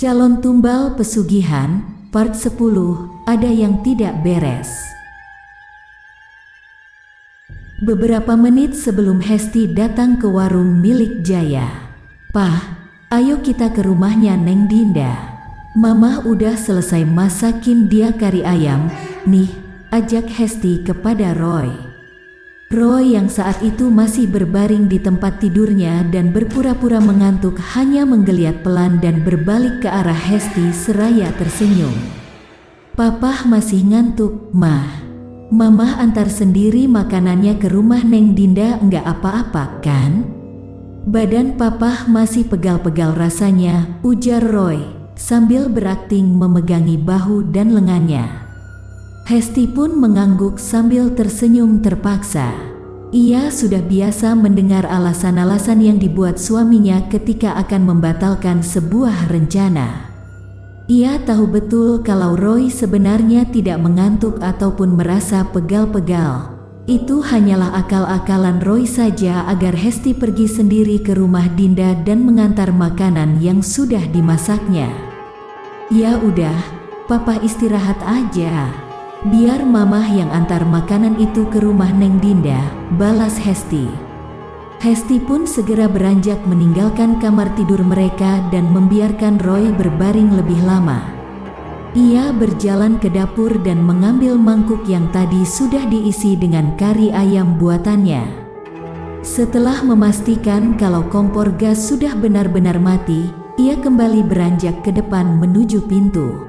Calon Tumbal Pesugihan, Part 10, ada yang tidak beres. Beberapa menit sebelum Hesti datang ke warung milik Jaya. "Pah, ayo kita ke rumahnya Neng Dinda. Mamah udah selesai masakin dia kari ayam, nih," ajak Hesti kepada Roy. Roy yang saat itu masih berbaring di tempat tidurnya dan berpura-pura mengantuk hanya menggeliat pelan dan berbalik ke arah Hesti seraya tersenyum. "Papah masih ngantuk, Mah. Mamah antar sendiri makanannya ke rumah Neng Dinda, enggak apa-apa kan?" "Badan papah masih pegal-pegal rasanya," ujar Roy sambil berakting memegangi bahu dan lengannya. Hesti pun mengangguk sambil tersenyum terpaksa. Ia sudah biasa mendengar alasan-alasan yang dibuat suaminya ketika akan membatalkan sebuah rencana. Ia tahu betul kalau Roy sebenarnya tidak mengantuk ataupun merasa pegal-pegal. Itu hanyalah akal-akalan Roy saja agar Hesti pergi sendiri ke rumah Dinda dan mengantar makanan yang sudah dimasaknya. "Ya udah, papa istirahat aja. Biar mamah yang antar makanan itu ke rumah Neng Dinda," balas Hesti. Hesti pun segera beranjak meninggalkan kamar tidur mereka dan membiarkan Roy berbaring lebih lama. Ia berjalan ke dapur dan mengambil mangkuk yang tadi sudah diisi dengan kari ayam buatannya. Setelah memastikan kalau kompor gas sudah benar-benar mati, ia kembali beranjak ke depan menuju pintu.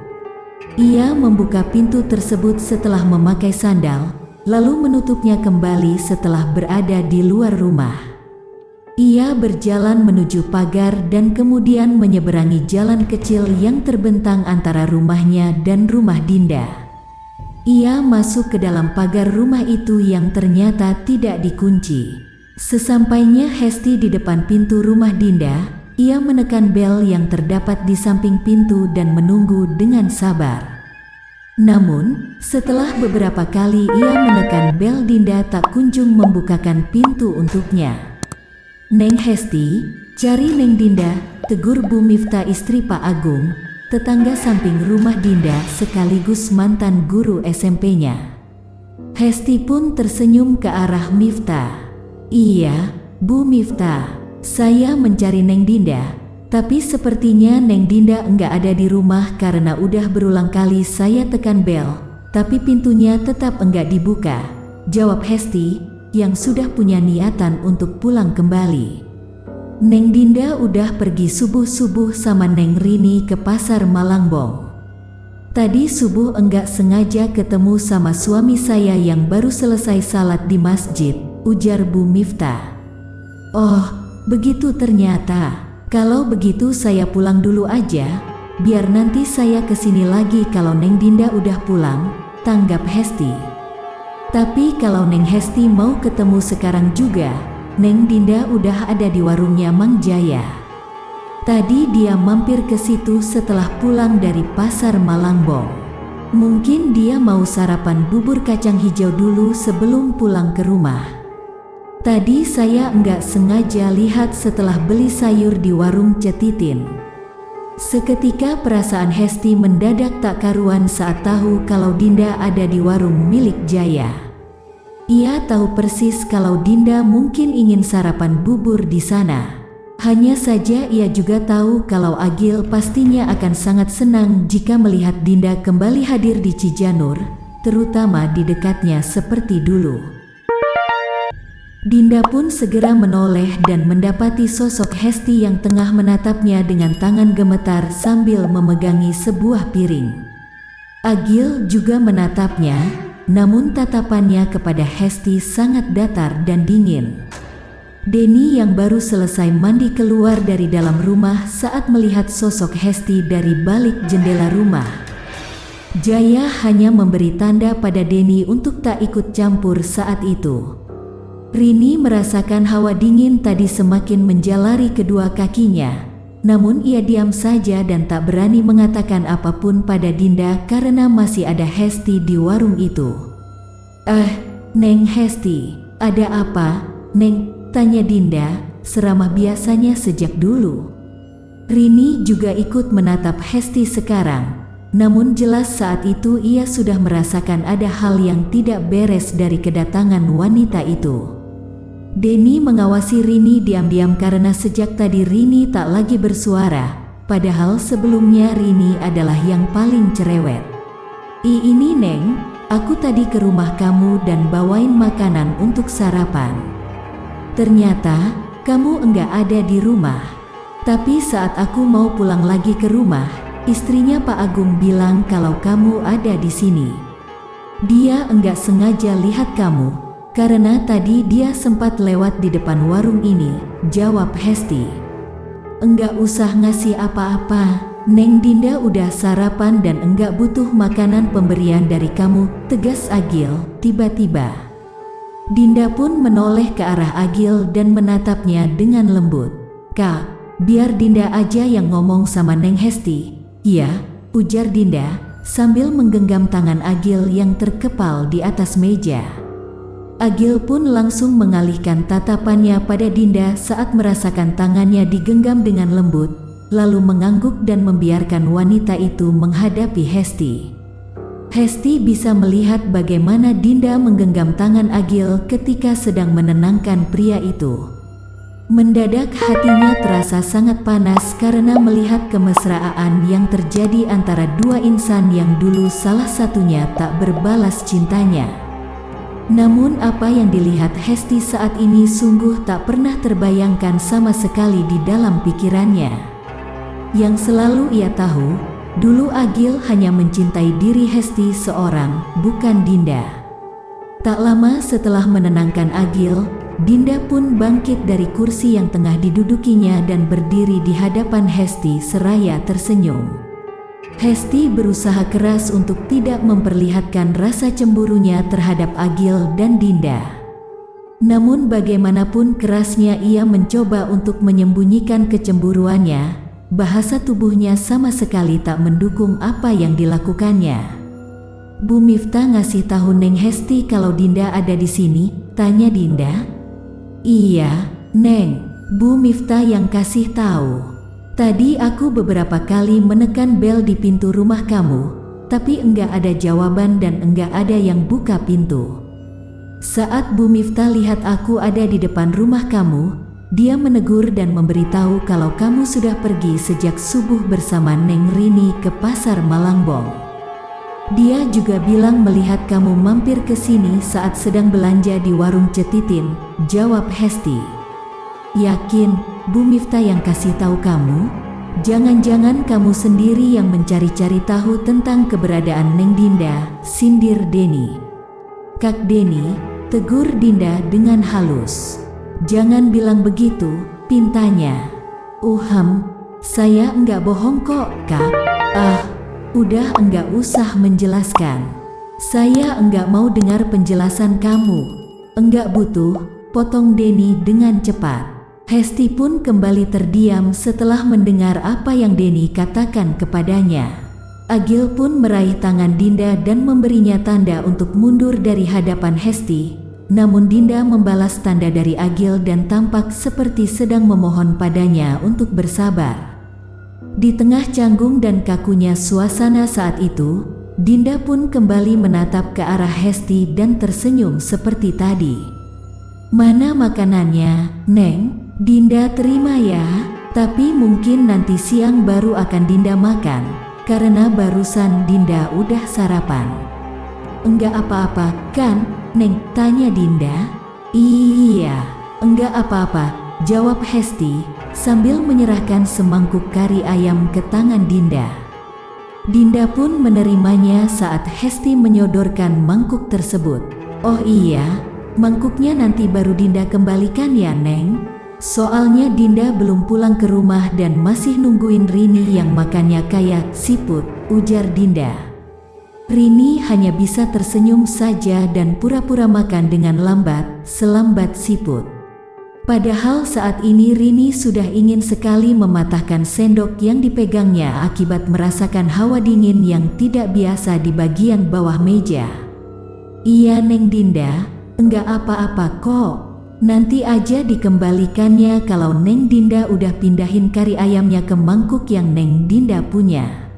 Ia membuka pintu tersebut setelah memakai sandal, lalu menutupnya kembali setelah berada di luar rumah. Ia berjalan menuju pagar dan kemudian menyeberangi jalan kecil yang terbentang antara rumahnya dan rumah Dinda. Ia masuk ke dalam pagar rumah itu yang ternyata tidak dikunci. Sesampainya Hesti di depan pintu rumah Dinda, ia menekan bel yang terdapat di samping pintu dan menunggu dengan sabar. Namun, setelah beberapa kali ia menekan bel, Dinda tak kunjung membukakan pintu untuknya. "Neng Hesti, cari Neng Dinda," tegur Bu Miftah istri Pak Agung, tetangga samping rumah Dinda sekaligus mantan guru SMP-nya. Hesti pun tersenyum ke arah Miftah. "Iya, Bu Miftah. Saya mencari Neng Dinda, tapi sepertinya Neng Dinda enggak ada di rumah karena udah berulang kali saya tekan bel, tapi pintunya tetap enggak dibuka," jawab Hesti yang sudah punya niatan untuk pulang kembali. "Neng Dinda udah pergi subuh-subuh sama Neng Rini ke pasar Malangbong. Tadi subuh enggak sengaja ketemu sama suami saya yang baru selesai salat di masjid," ujar Bu Miftah. "Oh, begitu ternyata. Kalau begitu saya pulang dulu aja, biar nanti saya kesini lagi kalau Neng Dinda udah pulang," tanggap Hesti. "Tapi kalau Neng Hesti mau ketemu sekarang juga, Neng Dinda udah ada di warungnya Mang Jaya. Tadi dia mampir ke situ setelah pulang dari pasar Malangbong. Mungkin dia mau sarapan bubur kacang hijau dulu sebelum pulang ke rumah. Tadi saya enggak sengaja lihat setelah beli sayur di warung Cetitin." Seketika perasaan Hesti mendadak tak karuan saat tahu kalau Dinda ada di warung milik Jaya. Ia tahu persis kalau Dinda mungkin ingin sarapan bubur di sana. Hanya saja ia juga tahu kalau Agil pastinya akan sangat senang jika melihat Dinda kembali hadir di Cijanur, terutama di dekatnya seperti dulu. Dinda pun segera menoleh dan mendapati sosok Hesti yang tengah menatapnya dengan tangan gemetar sambil memegangi sebuah piring. Agil juga menatapnya, namun tatapannya kepada Hesti sangat datar dan dingin. Denny yang baru selesai mandi keluar dari dalam rumah saat melihat sosok Hesti dari balik jendela rumah. Jaya hanya memberi tanda pada Denny untuk tak ikut campur saat itu. Rini merasakan hawa dingin tadi semakin menjalari kedua kakinya, namun ia diam saja dan tak berani mengatakan apapun pada Dinda karena masih ada Hesti di warung itu. Neng Hesti, ada apa, Neng?" tanya Dinda, seramah biasanya sejak dulu. Rini juga ikut menatap Hesti sekarang. Namun jelas saat itu ia sudah merasakan ada hal yang tidak beres dari kedatangan wanita itu. Denny mengawasi Rini diam-diam karena sejak tadi Rini tak lagi bersuara, padahal sebelumnya Rini adalah yang paling cerewet. Ini Neng, aku tadi ke rumah kamu dan bawain makanan untuk sarapan. Ternyata kamu enggak ada di rumah. Tapi saat aku mau pulang lagi ke rumah, istrinya Pak Agung bilang kalau kamu ada di sini. Dia enggak sengaja lihat kamu, karena tadi dia sempat lewat di depan warung ini, jawab Hesti. Enggak usah ngasih apa-apa, Neng Dinda udah sarapan dan enggak butuh makanan pemberian dari kamu, tegas Agil. Tiba-tiba Dinda pun menoleh ke arah Agil dan menatapnya dengan lembut. Kak, biar Dinda aja yang ngomong sama Neng Hesti. Iya, ujar Dinda sambil menggenggam tangan Agil yang terkepal di atas meja. Agil pun langsung mengalihkan tatapannya pada Dinda saat merasakan tangannya digenggam dengan lembut, lalu mengangguk dan membiarkan wanita itu menghadapi Hesti. Hesti bisa melihat bagaimana Dinda menggenggam tangan Agil ketika sedang menenangkan pria itu. Mendadak hatinya terasa sangat panas karena melihat kemesraan yang terjadi antara dua insan yang dulu salah satunya tak berbalas cintanya. Namun apa yang dilihat Hesti saat ini sungguh tak pernah terbayangkan sama sekali di dalam pikirannya. Yang selalu ia tahu, dulu Agil hanya mencintai diri Hesti seorang, bukan Dinda. Tak lama setelah menenangkan Agil, Dinda pun bangkit dari kursi yang tengah didudukinya dan berdiri di hadapan Hesti seraya tersenyum. Hesti berusaha keras untuk tidak memperlihatkan rasa cemburunya terhadap Agil dan Dinda. Namun bagaimanapun kerasnya ia mencoba untuk menyembunyikan kecemburuannya, bahasa tubuhnya sama sekali tak mendukung apa yang dilakukannya. Bu Miftah ngasih tahu Neng Hesti kalau Dinda ada di sini, tanya Dinda. Iya, Neng, Bu Miftah yang kasih tahu. Tadi aku beberapa kali menekan bel di pintu rumah kamu, tapi enggak ada jawaban dan enggak ada yang buka pintu. Saat Bu Miftah lihat aku ada di depan rumah kamu, dia menegur dan memberitahu kalau kamu sudah pergi sejak subuh bersama Neng Rini ke pasar Malangbong. Dia juga bilang melihat kamu mampir ke sini saat sedang belanja di warung Cetitin, jawab Hesti. Yakin Bu Miftah yang kasih tahu kamu? Jangan-jangan kamu sendiri yang mencari-cari tahu tentang keberadaan Neng Dinda, sindir Denny. Kak Denny, tegur Dinda dengan halus. Jangan bilang begitu, pintanya. Saya enggak bohong kok, Kak. Udah enggak usah menjelaskan. Saya enggak mau dengar penjelasan kamu. Enggak butuh, potong Denny dengan cepat. Hesti pun kembali terdiam setelah mendengar apa yang Denny katakan kepadanya. Agil pun meraih tangan Dinda dan memberinya tanda untuk mundur dari hadapan Hesti. Namun Dinda membalas tanda dari Agil dan tampak seperti sedang memohon padanya untuk bersabar. Di tengah canggung dan kakunya suasana saat itu, Dinda pun kembali menatap ke arah Hesti dan tersenyum seperti tadi. Mana makanannya, Neng? Dinda terima ya, tapi mungkin nanti siang baru akan Dinda makan, karena barusan Dinda udah sarapan. Enggak apa-apa, kan, Neng? Tanya Dinda. Iya, enggak apa-apa, jawab Hesti, sambil menyerahkan semangkuk kari ayam ke tangan Dinda. Dinda pun menerimanya saat Hesti menyodorkan mangkuk tersebut. Oh iya, mangkuknya nanti baru Dinda kembalikan ya, Neng? Soalnya Dinda belum pulang ke rumah dan masih nungguin Rini yang makannya kayak siput, ujar Dinda. Rini hanya bisa tersenyum saja dan pura-pura makan dengan lambat, selambat siput. Padahal saat ini Rini sudah ingin sekali mematahkan sendok yang dipegangnya akibat merasakan hawa dingin yang tidak biasa di bagian bawah meja. Iya Neng Dinda, enggak apa-apa kok. nanti aja dikembalikannya kalau Neng Dinda udah pindahin kari ayamnya ke mangkuk yang Neng Dinda punya.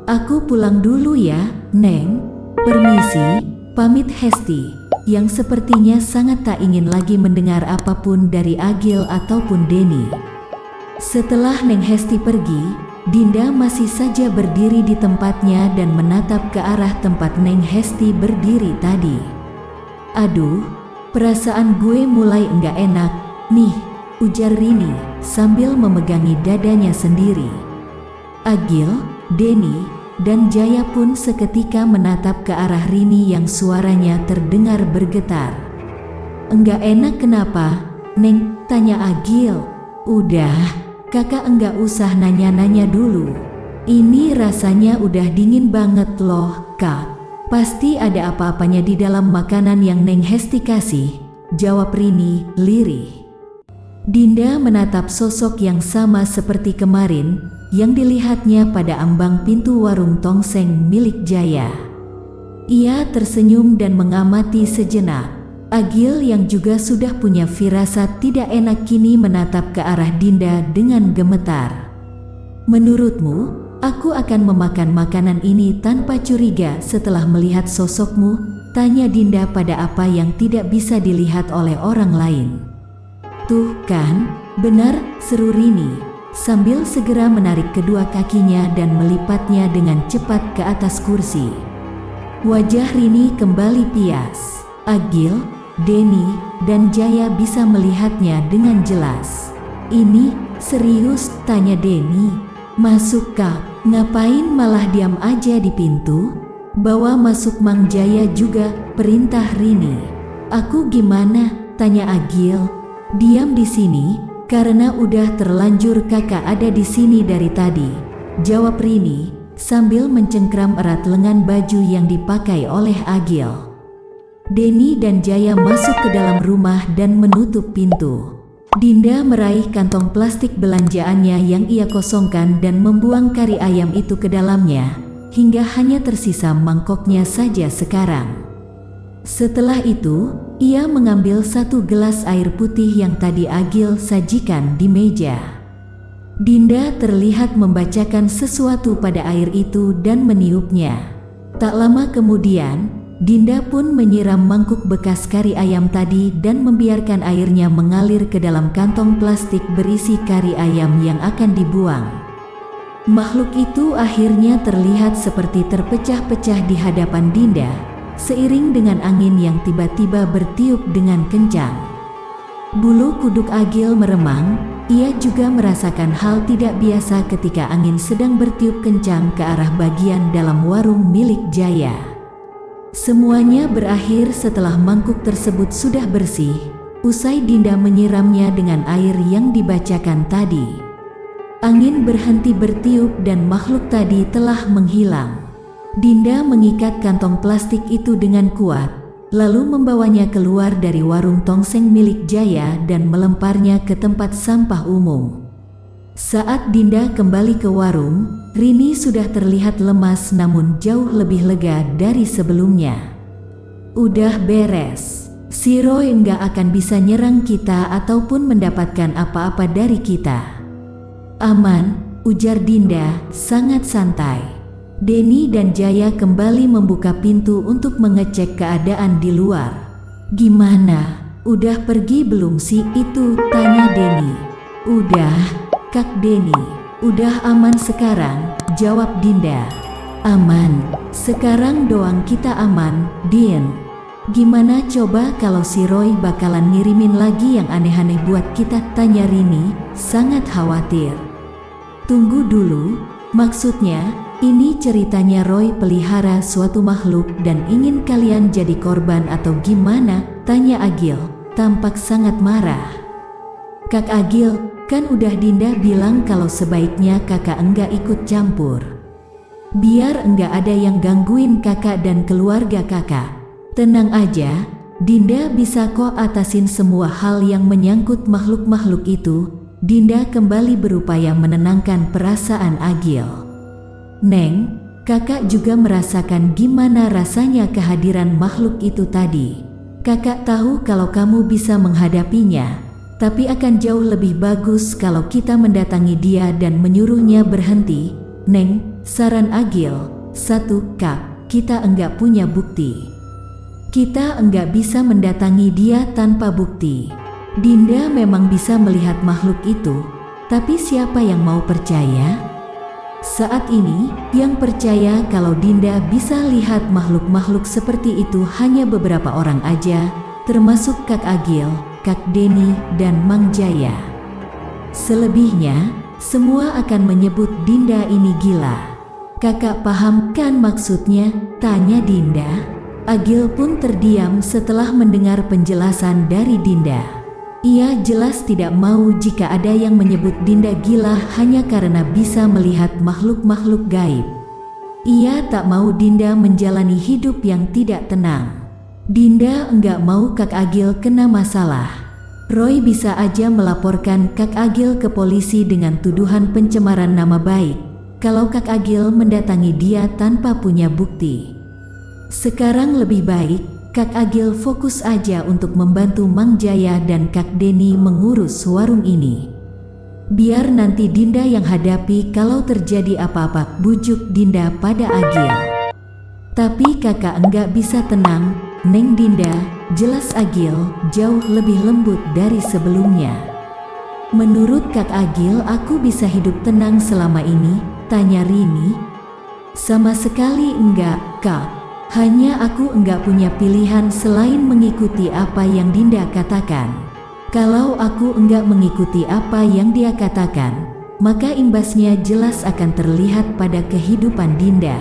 Aku pulang dulu ya, Neng. Permisi, pamit Hesti, yang sepertinya sangat tak ingin lagi mendengar apapun dari Agil ataupun Denny. Setelah Neng Hesti pergi, Dinda masih saja berdiri di tempatnya dan menatap ke arah tempat Neng Hesti berdiri tadi. Aduh, perasaan gue mulai enggak enak nih, ujar Rini sambil memegangi dadanya sendiri. Agil, Denny, dan Jaya pun seketika menatap ke arah Rini yang suaranya terdengar bergetar. Enggak enak kenapa, Neng? Tanya Agil. Udah, kakak enggak usah nanya-nanya dulu. Ini rasanya udah dingin banget loh, Kak. Pasti ada apa-apanya di dalam makanan yang Neng Hesti kasih, jawab Rini lirih. Dinda menatap sosok yang sama seperti kemarin, yang dilihatnya pada ambang pintu warung tongseng milik Jaya. Ia tersenyum dan mengamati sejenak. Agil yang juga sudah punya firasat tidak enak kini menatap ke arah Dinda dengan gemetar. Menurutmu, aku akan memakan makanan ini tanpa curiga setelah melihat sosokmu? Tanya Dinda pada apa yang tidak bisa dilihat oleh orang lain. Tuh kan, benar, seru Rini sambil segera menarik kedua kakinya dan melipatnya dengan cepat ke atas kursi. Wajah Rini kembali pias. Agil, Denny, dan Jaya bisa melihatnya dengan jelas. Ini serius? Tanya Denny. Masuk Kak, ngapain malah diam aja di pintu? Bawa masuk Mang Jaya juga, perintah Rini. Aku gimana? Tanya Agil. Diam di sini. Karena udah terlanjur kakak ada di sini dari tadi, jawab Rini sambil mencengkram erat lengan baju yang dipakai oleh Agil. Denny dan Jaya masuk ke dalam rumah dan menutup pintu. Dinda meraih kantong plastik belanjaannya yang ia kosongkan dan membuang kari ayam itu ke dalamnya, hingga hanya tersisa mangkoknya saja sekarang. Setelah itu, ia mengambil satu gelas air putih yang tadi Agil sajikan di meja. Dinda terlihat membacakan sesuatu pada air itu dan meniupnya. Tak lama kemudian, Dinda pun menyiram mangkuk bekas kari ayam tadi dan membiarkan airnya mengalir ke dalam kantong plastik berisi kari ayam yang akan dibuang. Makhluk itu akhirnya terlihat seperti terpecah-pecah di hadapan Dinda, seiring dengan angin yang tiba-tiba bertiup dengan kencang. Bulu kuduk Agil meremang, ia juga merasakan hal tidak biasa ketika angin sedang bertiup kencang ke arah bagian dalam warung milik Jaya. Semuanya berakhir setelah mangkuk tersebut sudah bersih, usai Dinda menyiramnya dengan air yang dibacakan tadi. Angin berhenti bertiup dan makhluk tadi telah menghilang. Dinda mengikat kantong plastik itu dengan kuat, lalu membawanya keluar dari warung tongseng milik Jaya dan melemparnya ke tempat sampah umum. Saat Dinda kembali ke warung, Rini sudah terlihat lemas namun jauh lebih lega dari sebelumnya. Udah beres, si Roy enggak akan bisa nyerang kita ataupun mendapatkan apa-apa dari kita. Aman, ujar Dinda sangat santai. Denny dan Jaya kembali membuka pintu untuk mengecek keadaan di luar. Gimana? Udah pergi belum sih itu? Tanya Denny. Udah, Kak Denny. Udah aman sekarang, jawab Dinda. Aman, sekarang doang kita aman, Din. Gimana coba kalau si Roy bakalan ngirimin lagi yang aneh-aneh buat kita? Tanya Rini, sangat khawatir. Tunggu dulu, maksudnya? Ini ceritanya Roy pelihara suatu makhluk dan ingin kalian jadi korban atau gimana? Tanya Agil, tampak sangat marah. Kak Agil, kan udah Dinda bilang kalau sebaiknya kakak enggak ikut campur. Biar enggak ada yang gangguin kakak dan keluarga kakak. Tenang aja, Dinda bisa kok atasin semua hal yang menyangkut makhluk-makhluk itu. Dinda kembali berupaya menenangkan perasaan Agil. Neng, kakak juga merasakan gimana rasanya kehadiran makhluk itu tadi. Kakak tahu kalau kamu bisa menghadapinya, tapi akan jauh lebih bagus kalau kita mendatangi dia dan menyuruhnya berhenti. Neng, saran Agil. 1. Kak, kita enggak punya bukti. Kita enggak bisa mendatangi dia tanpa bukti. Dinda memang bisa melihat makhluk itu, tapi siapa yang mau percaya? Saat ini, yang percaya kalau Dinda bisa lihat makhluk-makhluk seperti itu hanya beberapa orang aja, termasuk Kak Agil, Kak Denny, dan Mang Jaya. Selebihnya, semua akan menyebut Dinda ini gila. Kakak paham kan maksudnya? Tanya Dinda. Agil pun terdiam setelah mendengar penjelasan dari Dinda. Ia jelas tidak mau jika ada yang menyebut Dinda gila hanya karena bisa melihat makhluk-makhluk gaib. Ia tak mau Dinda menjalani hidup yang tidak tenang. Dinda enggak mau Kak Agil kena masalah. Roy bisa aja melaporkan Kak Agil ke polisi dengan tuduhan pencemaran nama baik, kalau Kak Agil mendatangi dia tanpa punya bukti. Sekarang lebih baik Kak Agil fokus aja untuk membantu Mang Jaya dan Kak Denny mengurus warung ini. Biar nanti Dinda yang hadapi kalau terjadi apa-apa, bujuk Dinda pada Agil. Tapi kakak enggak bisa tenang, Neng Dinda. Jelas Agil jauh lebih lembut dari sebelumnya. Menurut Kak Agil aku bisa hidup tenang selama ini? Tanya Rini. Sama sekali enggak, Kak. Hanya aku enggak punya pilihan selain mengikuti apa yang Dinda katakan. Kalau aku enggak mengikuti apa yang dia katakan, maka imbasnya jelas akan terlihat pada kehidupan Dinda.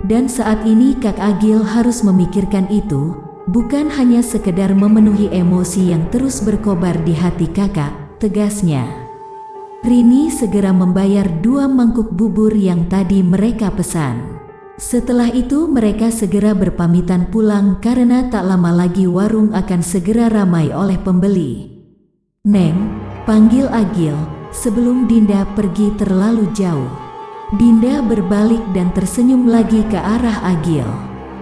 Dan saat ini Kak Agil harus memikirkan itu, bukan hanya sekedar memenuhi emosi yang terus berkobar di hati kakak, tegasnya. Rini segera membayar 2 mangkuk bubur yang tadi mereka pesan. Setelah itu mereka segera berpamitan pulang karena tak lama lagi warung akan segera ramai oleh pembeli. Neng, panggil Agil, sebelum Dinda pergi terlalu jauh. Dinda berbalik dan tersenyum lagi ke arah Agil.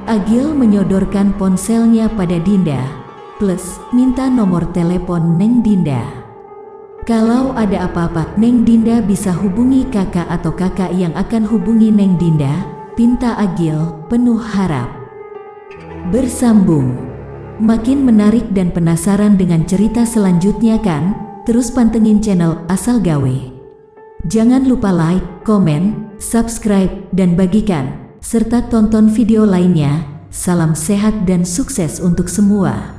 Agil menyodorkan ponselnya pada Dinda, plus minta nomor telepon Neng Dinda. Kalau ada apa-apa, Neng Dinda bisa hubungi kakak atau kakak yang akan hubungi Neng Dinda, pinta Agil penuh harap. Bersambung. Makin menarik dan penasaran dengan cerita selanjutnya kan? Terus pantengin channel Asal Gawe. Jangan lupa like, komen, subscribe, dan bagikan, serta tonton video lainnya. Salam sehat dan sukses untuk semua.